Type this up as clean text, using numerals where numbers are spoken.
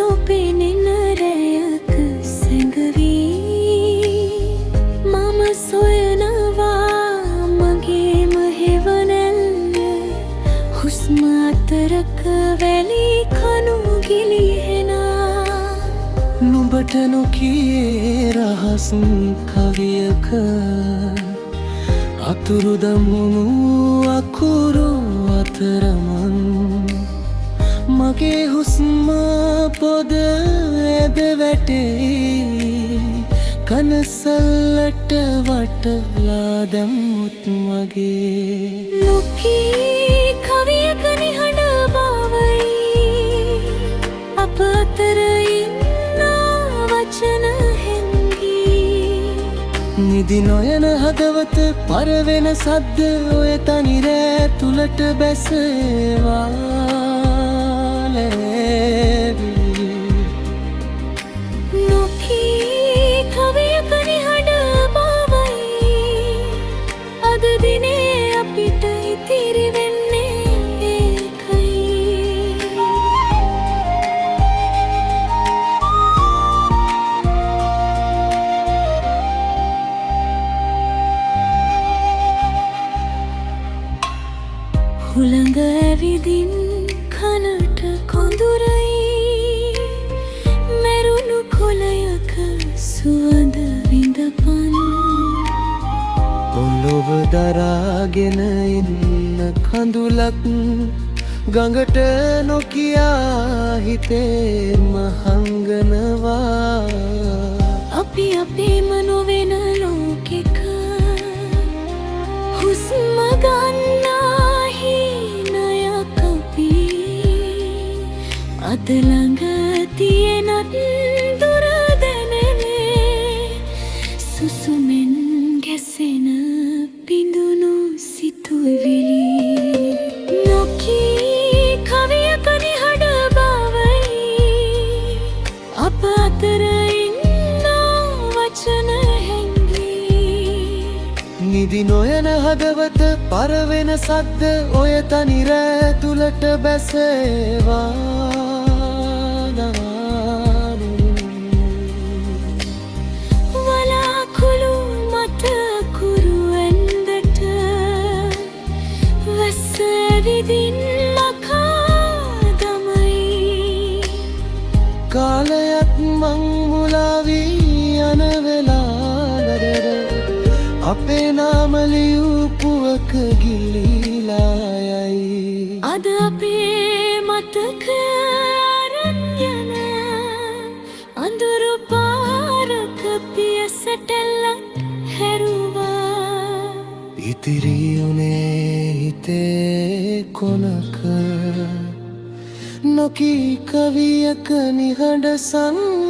නොපෙනෙන රැයක සැඟවී මම සොයනවා මගේම හෙවනැල්ල හුස්ම අතරක වැලි කණු ගිලිහෙනා නුඹට නොකියේ රහස් කවියක අතුරු දමුණු අකුරු අතරමන් මගේ හුස්ම පොද ඇද වැටේ කනසල්ලට වටලා දැම්මුත් මගේ නොකී කවියක නිහඬ බවයි අප අතර ඉන්නා වචන හැංගී නිදි නොයන හදවත පරවෙන සද්ද ඔය තනි රෑ තුලට බැසේවා නොකී කවියක නිහඬ බවයි අද දිනේ අපිට ඉතිරි වෙන්නේ ඒකයි හුළඟ ඇවිදින් කනට කොඳුරයි මැරුණු කොළයක සුවඳ විඳපන් ඔලොව දරාගෙන ඉන්න කඳුලක් ගඟට නොකියා හිතේම හංගනවා අපි අපේම නොවෙන ලෝකෙක හුස්ම ගන්නා හීනයක් අපි අද ළඟ තියෙනත් දුර දැනෙන්නේ සුසුමෙන් ගැසෙන පිඳුණු සිතුවිලි නොකී කවියක නිහඬ බවයි අප අතර ඉන්නා වචන හැංගී නිදි නොයන හදවත පරවෙන සද්ද ඔය තනි රෑ තුලට බැසේවා වලාකුළු මත කුරු ඇන්දට වැස්ස ඇවිදින් මකා දමයි කාලයක් මං මුලාවී යන වෙලාවකට අපේ නාම ලියූ පුවක ගිලිලා යයි අද අපේ මතක අරන් යන අඳුරු පාරක පියසටැල්ලක් හැරුවා ඉතිරි උනේ හිතේ කොනක නොකී කවියක නිහඬ සංසාරයක්